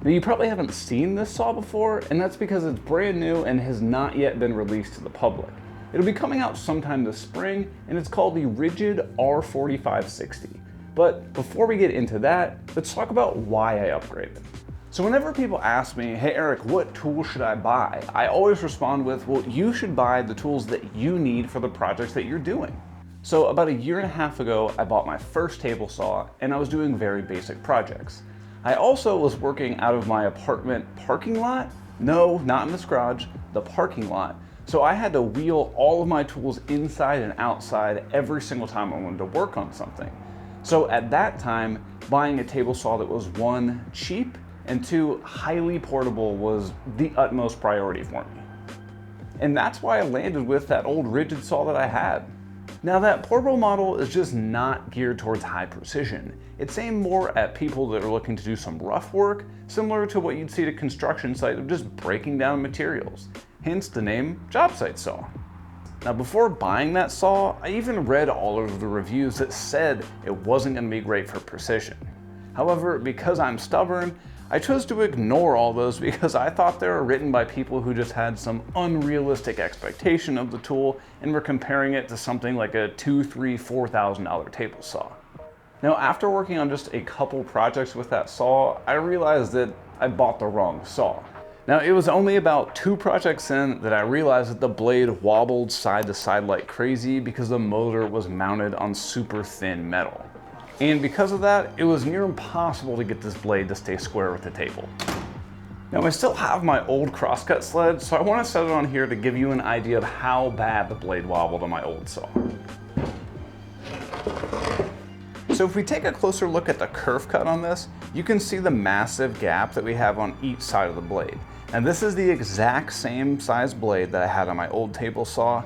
Now you probably haven't seen this saw before, and that's because it's brand new and has not yet been released to the public. It'll be coming out sometime this spring, and it's called the Ridgid r4560. But before we get into that, let's talk about why I upgraded. So whenever people ask me, hey Eric, what tool should I buy? I always respond with, well, you should buy the tools that you need for the projects that you're doing. So about a year and a half ago, I bought my first table saw, and I was doing very basic projects. I also was working out of my apartment parking lot. No, not in this garage, the parking lot. So I had to wheel all of my tools inside and outside every single time I wanted to work on something. So at that time, buying a table saw that was one, cheap, and two, highly portable was the utmost priority for me. And that's why I landed with that old Ridgid saw that I had. Now that portable model is just not geared towards high precision. It's aimed more at people that are looking to do some rough work, similar to what you'd see at a construction site of just breaking down materials. Hence the name Jobsite saw. Now before buying that saw, I even read all of the reviews that said it wasn't going to be great for precision. However, because I'm stubborn, I chose to ignore all those because I thought they were written by people who just had some unrealistic expectation of the tool and were comparing it to something like a $2,000, $3,000, $4,000 table saw. Now after working on just a couple projects with that saw, I realized that I bought the wrong saw. Now it was only about 2 projects in that I realized that the blade wobbled side to side like crazy because the motor was mounted on super thin metal. And because of that, it was near impossible to get this blade to stay square with the table. Now I still have my old crosscut sled, so I want to set it on here to give you an idea of how bad the blade wobbled on my old saw. So if we take a closer look at the Kerf Cut on this, you can see the massive gap that we have on each side of the blade. And this is the exact same size blade that I had on my old table saw.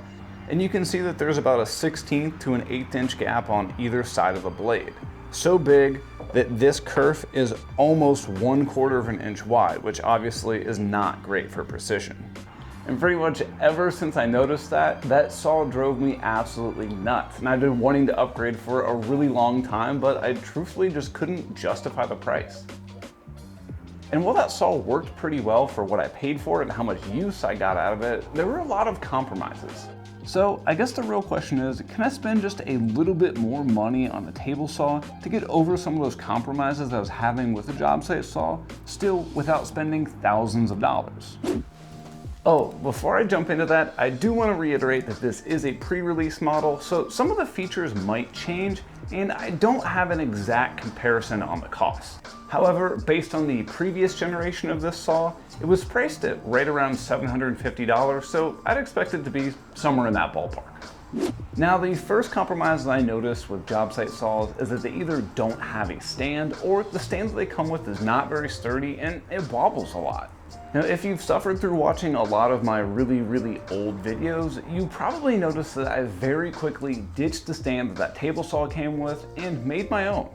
And you can see that there's about a 1/16 to an 1/8 inch gap on either side of the blade. So big that this kerf is almost 1/4 of an inch wide, which obviously is not great for precision. And pretty much ever since I noticed that saw drove me absolutely nuts. And I've been wanting to upgrade for a really long time, but I truthfully just couldn't justify the price. And while that saw worked pretty well for what I paid for it and how much use I got out of it, there were a lot of compromises. So I guess the real question is, can I spend just a little bit more money on a table saw to get over some of those compromises I was having with the Jobsite saw, still without spending thousands of dollars? Oh, before I jump into that, I do want to reiterate that this is a pre-release model, so some of the features might change, and I don't have an exact comparison on the cost. However, based on the previous generation of this saw, it was priced at right around $750, so I'd expect it to be somewhere in that ballpark. Now, the first compromise that I noticed with Jobsite saws is that they either don't have a stand, or the stand that they come with is not very sturdy and it wobbles a lot. Now, if you've suffered through watching a lot of my really old videos, you probably noticed that I very quickly ditched the stand that table saw came with and made my own.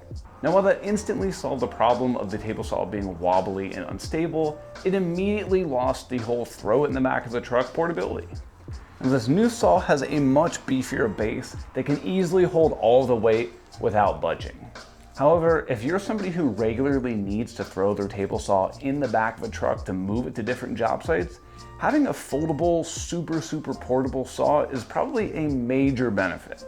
Now, while that instantly solved the problem of the table saw being wobbly and unstable, it immediately lost the whole throw it in the back of the truck portability. And this new saw has a much beefier base that can easily hold all the weight without budging. However, if you're somebody who regularly needs to throw their table saw in the back of a truck to move it to different job sites, having a foldable, super portable saw is probably a major benefit.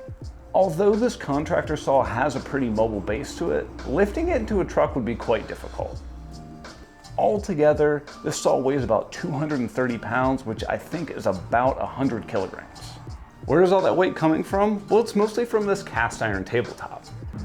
Although this contractor saw has a pretty mobile base to it, lifting it into a truck would be quite difficult. Altogether, this saw weighs about 230 pounds, which I think is about 100 kilograms. Where is all that weight coming from? Well, it's mostly from this cast iron tabletop.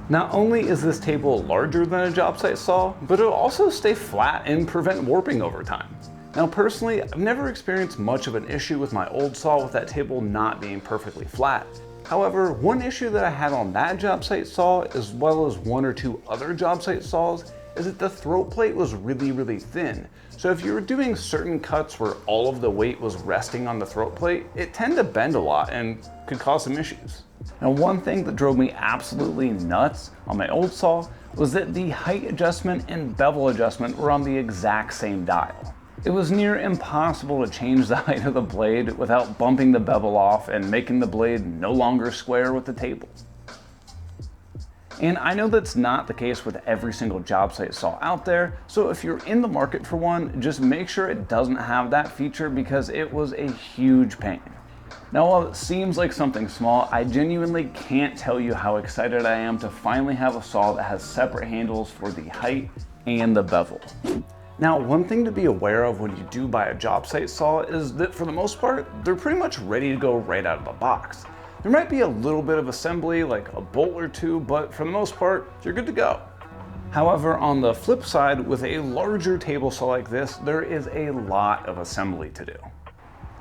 Not only is this table larger than a Jobsite saw, but it'll also stay flat and prevent warping over time. Now personally, I've never experienced much of an issue with my old saw with that table not being perfectly flat. However, one issue that I had on that Jobsite saw, as well as 1 or 2 other Jobsite saws, is that the throat plate was really thin. So if you were doing certain cuts where all of the weight was resting on the throat plate, it tended to bend a lot and could cause some issues. Now, one thing that drove me absolutely nuts on my old saw was that the height adjustment and bevel adjustment were on the exact same dial. It was near impossible to change the height of the blade without bumping the bevel off and making the blade no longer square with the table. And I know that's not the case with every single job site saw out there, so if you're in the market for one, just make sure it doesn't have that feature because it was a huge pain. Now, while it seems like something small, I genuinely can't tell you how excited I am to finally have a saw that has separate handles for the height and the bevel. Now, one thing to be aware of when you do buy a job site saw is that for the most part, they're pretty much ready to go right out of the box. There might be a little bit of assembly, like a bolt or two, but for the most part, you're good to go. However, on the flip side, with a larger table saw like this, there is a lot of assembly to do.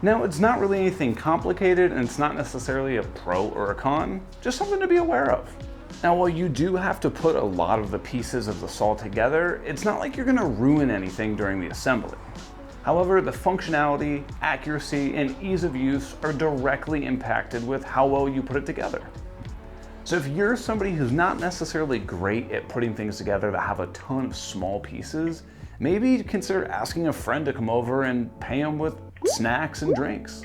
Now, it's not really anything complicated, and it's not necessarily a pro or a con, just something to be aware of. Now, while you do have to put a lot of the pieces of the saw together, it's not like you're gonna ruin anything during the assembly. However, the functionality, accuracy, and ease of use are directly impacted with how well you put it together. So if you're somebody who's not necessarily great at putting things together that have a ton of small pieces, maybe consider asking a friend to come over and pay them with snacks and drinks.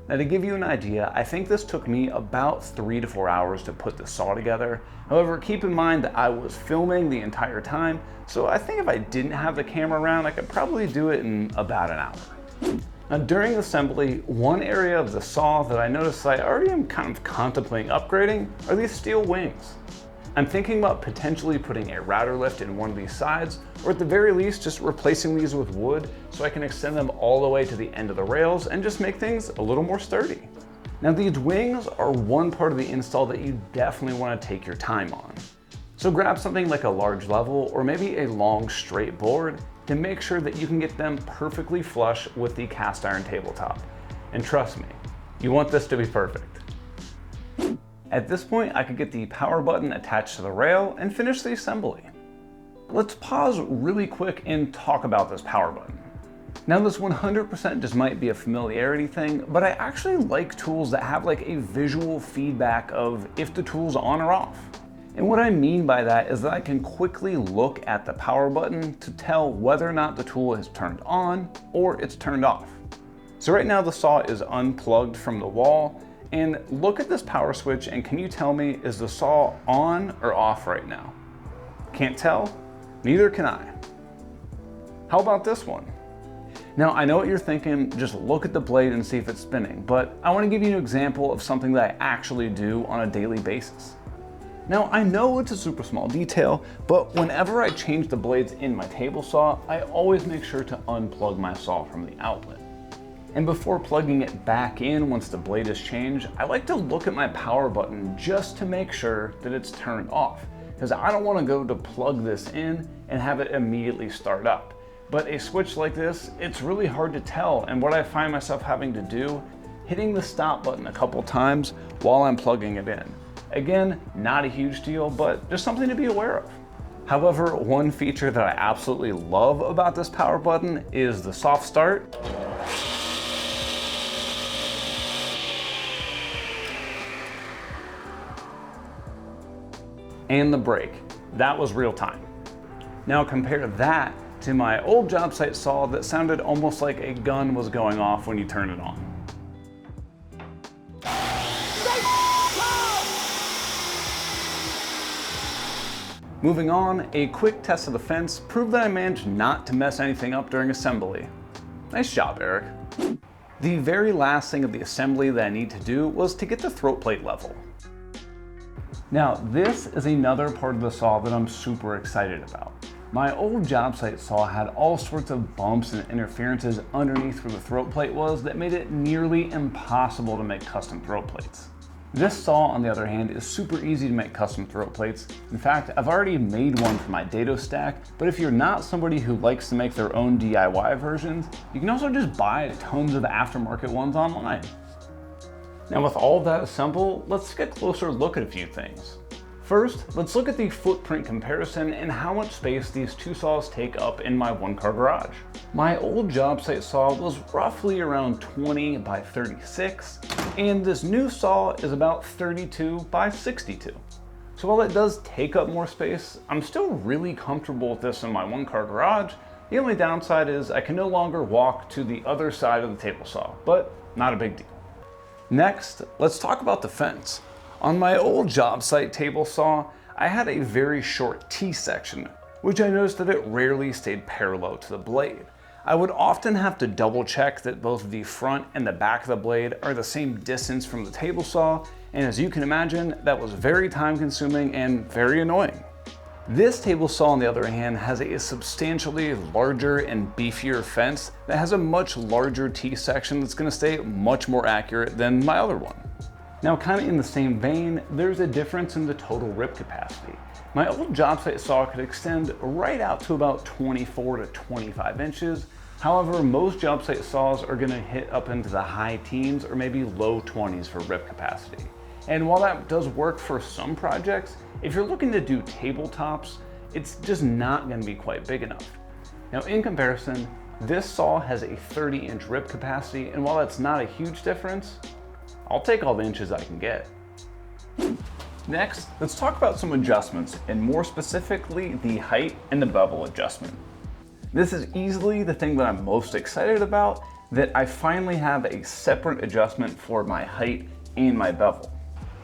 Now, to give you an idea, I think this took me about 3 to 4 hours to put the saw together. However, keep in mind that I was filming the entire time, so I think if I didn't have the camera around, I could probably do it in about an hour. Now, during assembly, one area of the saw that I noticed I already am kind of contemplating upgrading are these steel wings. I'm thinking about potentially putting a router lift in one of these sides, or at the very least just replacing these with wood so I can extend them all the way to the end of the rails and just make things a little more sturdy. Now, these wings are one part of the install that you definitely want to take your time on. So grab something like a large level or maybe a long straight board to make sure that you can get them perfectly flush with the cast iron tabletop. And trust me, you want this to be perfect. At this point, I could get the power button attached to the rail and finish the assembly. Let's pause really quick and talk about this power button. Now, this 100% just might be a familiarity thing, but I actually like tools that have like a visual feedback of if the tool's on or off. And what I mean by that is that I can quickly look at the power button to tell whether or not the tool is turned on or it's turned off. So right now the saw is unplugged from the wall, and look at this power switch and can you tell me, is the saw on or off right now? Can't tell? Neither can I. How about this one? Now, I know what you're thinking, just look at the blade and see if it's spinning, but I want to give you an example of something that I actually do on a daily basis. Now, I know it's a super small detail, but whenever I change the blades in my table saw, I always make sure to unplug my saw from the outlet. And before plugging it back in once the blade is changed, I like to look at my power button just to make sure that it's turned off, because I don't want to go to plug this in and have it immediately start up. But a switch like this, it's really hard to tell, and what I find myself having to do, hitting the stop button a couple times while I'm plugging it in. Again, not a huge deal, but just something to be aware of. However, one feature that I absolutely love about this power button is the soft start. And the brake. That was real time. Now compare that to my old job site saw that sounded almost like a gun was going off when you turn it on. Moving on, a quick test of the fence proved that I managed not to mess anything up during assembly. Nice job, Eric. The very last thing of the assembly that I need to do was to get the throat plate level. Now, this is another part of the saw that I'm super excited about. My old job site saw had all sorts of bumps and interferences underneath where the throat plate was that made it nearly impossible to make custom throat plates. This saw, on the other hand, is super easy to make custom throat plates. In fact, I've already made one for my dado stack, but if you're not somebody who likes to make their own DIY versions, you can also just buy tons of aftermarket ones online. Now, with all of that assembled, let's take a closer look at a few things. First, let's look at the footprint comparison and how much space these two saws take up in my one-car garage. My old job site saw was roughly around 20 by 36, and this new saw is about 32 by 62. So while it does take up more space, I'm still really comfortable with this in my one-car garage. The only downside is I can no longer walk to the other side of the table saw, but not a big deal. Next, let's talk about the fence. On my old job site table saw, I had a very short T-section, which I noticed that it rarely stayed parallel to the blade. I would often have to double check that both the front and the back of the blade are the same distance from the table saw, and as you can imagine, that was very time consuming and very annoying. This table saw, on the other hand, has a substantially larger and beefier fence that has a much larger T-section that's going to stay much more accurate than my other one. Now, kind of in the same vein, there's a difference in the total rip capacity. My old Jobsite saw could extend right out to about 24 to 25 inches. However, most Jobsite saws are going to hit up into the high teens or maybe low 20s for rip capacity. And while that does work for some projects, if you're looking to do tabletops, it's just not going to be quite big enough. Now, in comparison, this saw has a 30-inch rip capacity, and while that's not a huge difference, I'll take all the inches I can get. Next, let's talk about some adjustments, and more specifically, the height and the bevel adjustment. This is easily the thing that I'm most excited about, that I finally have a separate adjustment for my height and my bevel.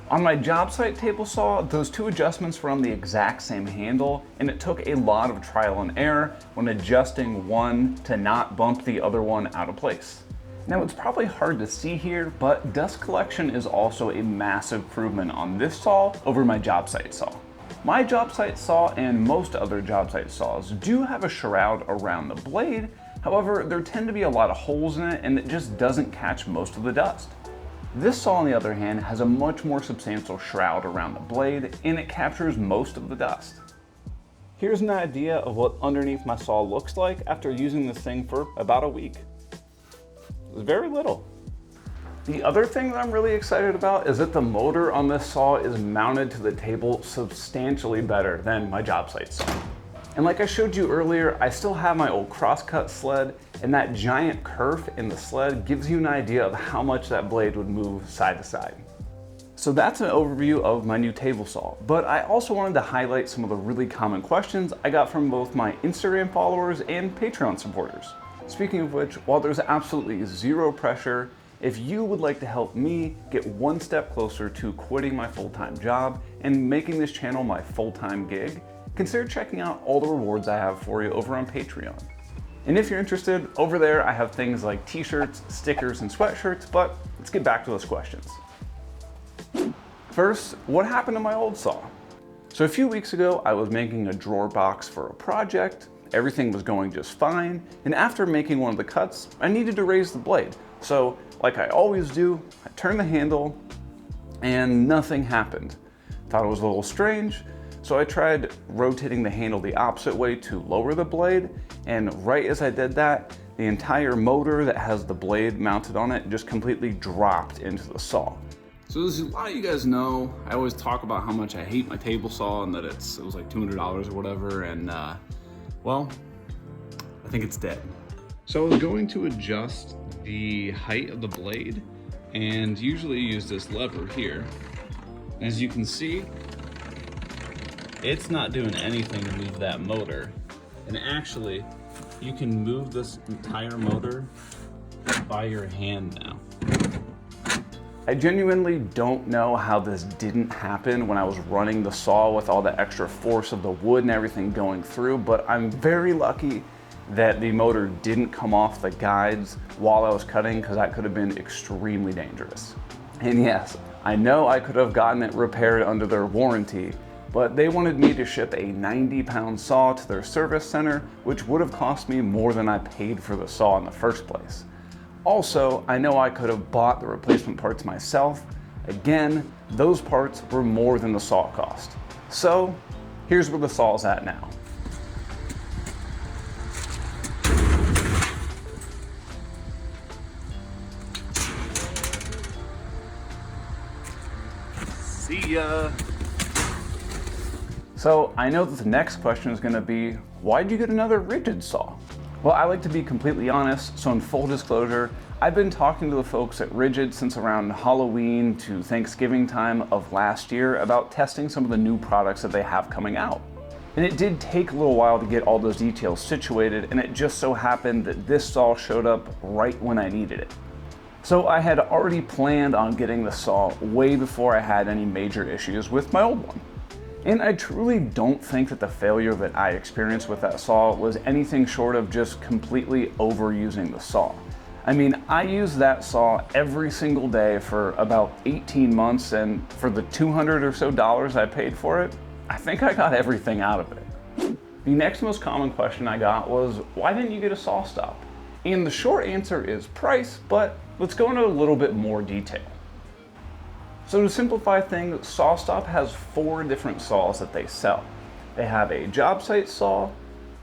On my Jobsite table saw, those two adjustments were on the exact same handle, and it took a lot of trial and error when adjusting one to not bump the other one out of place. Now, it's probably hard to see here, but dust collection is also a massive improvement on this saw over my Jobsite saw. My Jobsite saw and most other Jobsite saws do have a shroud around the blade. However, there tend to be a lot of holes in it and it just doesn't catch most of the dust. This saw, on the other hand, has a much more substantial shroud around the blade and it captures most of the dust. Here's an idea of what underneath my saw looks like after using this thing for about a week. It's very little. The other thing that I'm really excited about is that the motor on this saw is mounted to the table substantially better than my Jobsite saw. And like I showed you earlier, I still have my old crosscut sled, and that giant kerf in the sled gives you an idea of how much that blade would move side to side. So that's an overview of my new table saw, but I also wanted to highlight some of the really common questions I got from both my Instagram followers and Patreon supporters. Speaking of which, while there's absolutely zero pressure, if you would like to help me get one step closer to quitting my full-time job and making this channel my full-time gig, consider checking out all the rewards I have for you over on Patreon. And if you're interested, over there I have things like t-shirts, stickers, and sweatshirts, but let's get back to those questions. First, what happened to my old saw? So a few weeks ago, I was making a drawer box for a project. Everything was going just fine, and after making one of the cuts, I needed to raise the blade. So, like I always do, I turned the handle, and nothing happened. Thought it was a little strange, so I tried rotating the handle the opposite way to lower the blade, and right as I did that, the entire motor that has the blade mounted on it just completely dropped into the saw. So as a lot of you guys know, I always talk about how much I hate my table saw and that it was like $200 or whatever, and well, I think it's dead. So I was going to adjust the height of the blade and usually use this lever here. As you can see, it's not doing anything to move that motor. And actually, you can move this entire motor by your hand now. I genuinely don't know how this didn't happen when I was running the saw with all the extra force of the wood and everything going through, but I'm very lucky that the motor didn't come off the guides while I was cutting, because that could have been extremely dangerous. And yes, I know I could have gotten it repaired under their warranty, but they wanted me to ship a 90-pound saw to their service center, which would have cost me more than I paid for the saw in the first place. Also, I know I could have bought the replacement parts myself. Again, those parts were more than the saw cost. So, here's where the saw's at now. See ya! So, I know that the next question is going to be, why'd you get another Ridgid saw? Well, I like to be completely honest, so in full disclosure, I've been talking to the folks at Ridgid since around Halloween to Thanksgiving time of last year about testing some of the new products that they have coming out. And it did take a little while to get all those details situated, and it just so happened that this saw showed up right when I needed it. So I had already planned on getting the saw way before I had any major issues with my old one. And I truly don't think that the failure that I experienced with that saw was anything short of just completely overusing the saw. I mean, I used that saw every single day for about 18 months, and for the $200 or so I paid for it, I think I got everything out of it. The next most common question I got was, why didn't you get a sawstop? And the short answer is price, but let's go into a little bit more detail. So to simplify things, Sawstop has 4 different saws that they sell. They have a job site saw,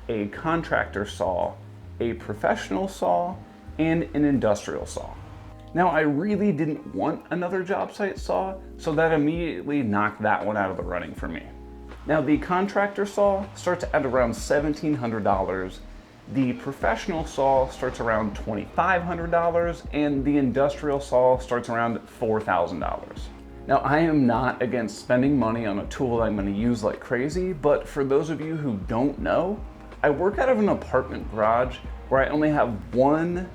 a contractor saw, a professional saw, and an industrial saw. Now, I really didn't want another job site saw, so that immediately knocked that one out of the running for me. Now, the contractor saw starts at around $1,700, the professional saw starts around $2,500, and the industrial saw starts around $4,000. Now, I am not against spending money on a tool that I'm going to use like crazy, but for those of you who don't know, I work out of an apartment garage where I only have one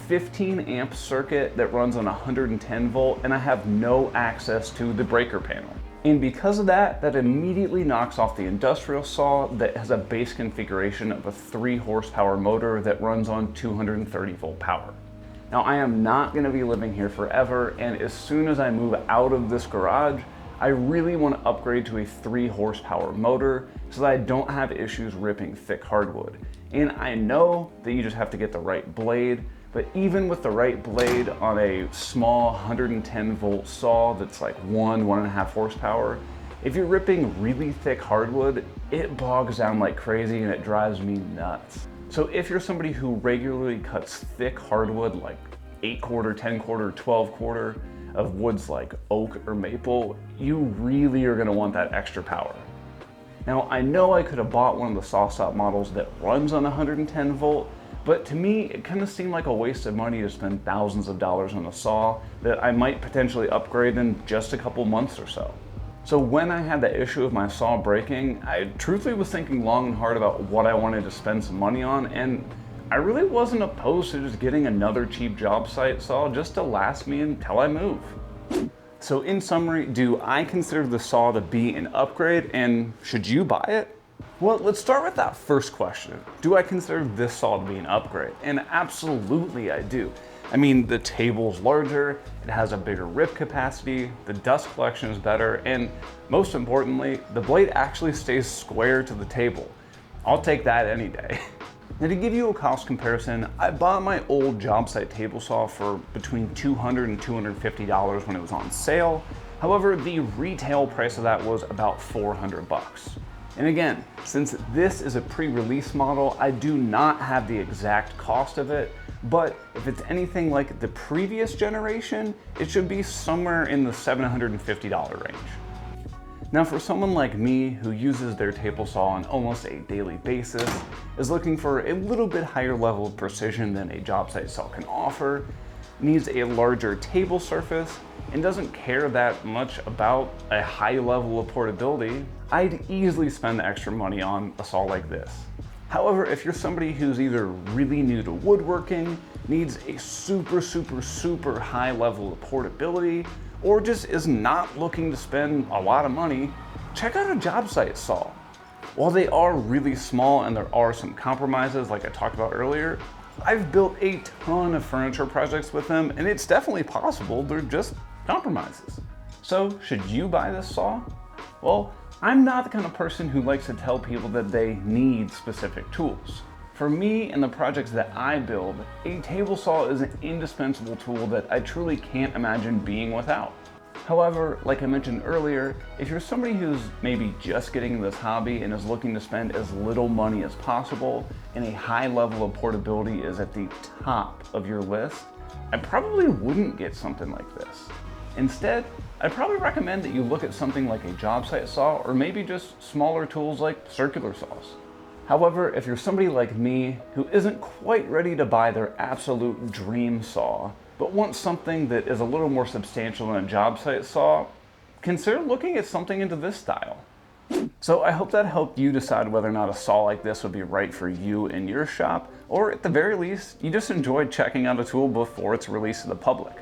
15 amp circuit that runs on 110 volt, and I have no access to the breaker panel. And because of that, that immediately knocks off the industrial saw that has a base configuration of a 3 horsepower motor that runs on 230 volt power. Now, I am not going to be living here forever, and as soon as I move out of this garage, I really want to upgrade to a 3 horsepower motor so that I don't have issues ripping thick hardwood. And I know that you just have to get the right blade, but even with the right blade on a small 110 volt saw that's like 1.5 horsepower, if you're ripping really thick hardwood, it bogs down like crazy and it drives me nuts. So if you're somebody who regularly cuts thick hardwood like 8-quarter, 10-quarter, 12-quarter of woods like oak or maple, you really are going to want that extra power. Now, I know I could have bought one of the Sawstop models that runs on 110 volt, but to me, it kind of seemed like a waste of money to spend thousands of dollars on a saw that I might potentially upgrade in just a couple months or so. So when I had the issue of my saw breaking, I truthfully was thinking long and hard about what I wanted to spend some money on, and I really wasn't opposed to just getting another cheap job site saw just to last me until I move. So in summary, do I consider the saw to be an upgrade, and should you buy it? Well, let's start with that first question. Do I consider this saw to be an upgrade? And absolutely I do. I mean, the table's larger, it has a bigger rip capacity, the dust collection is better, and most importantly, the blade actually stays square to the table. I'll take that any day. Now, to give you a cost comparison, I bought my old job site table saw for between $200 and $250 when it was on sale. However, the retail price of that was about $400. And again, since this is a pre-release model, I do not have the exact cost of it, but if it's anything like the previous generation, it should be somewhere in the $750 range. Now, for someone like me who uses their table saw on almost a daily basis, is looking for a little bit higher level of precision than a job site saw can offer, needs a larger table surface, and doesn't care that much about a high level of portability, I'd easily spend the extra money on a saw like this. However, if you're somebody who's either really new to woodworking, needs a super high level of portability, or just is not looking to spend a lot of money, check out a job site saw. While they are really small and there are some compromises like I talked about earlier, I've built a ton of furniture projects with them, and it's definitely possible, they're just compromises. So should you buy this saw? Well, I'm not the kind of person who likes to tell people that they need specific tools. For me and the projects that I build, a table saw is an indispensable tool that I truly can't imagine being without. However, like I mentioned earlier, if you're somebody who's maybe just getting into this hobby and is looking to spend as little money as possible, and a high level of portability is at the top of your list, I probably wouldn't get something like this. Instead, I'd probably recommend that you look at something like a job site saw, or maybe just smaller tools like circular saws. However, if you're somebody like me who isn't quite ready to buy their absolute dream saw, but wants something that is a little more substantial than a job site saw, consider looking at something into this style. So I hope that helped you decide whether or not a saw like this would be right for you in your shop, or at the very least, you just enjoyed checking out a tool before it's released to the public.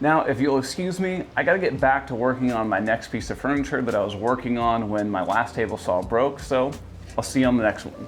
Now, if you'll excuse me, I gotta get back to working on my next piece of furniture that I was working on when my last table saw broke, so I'll see you on the next one.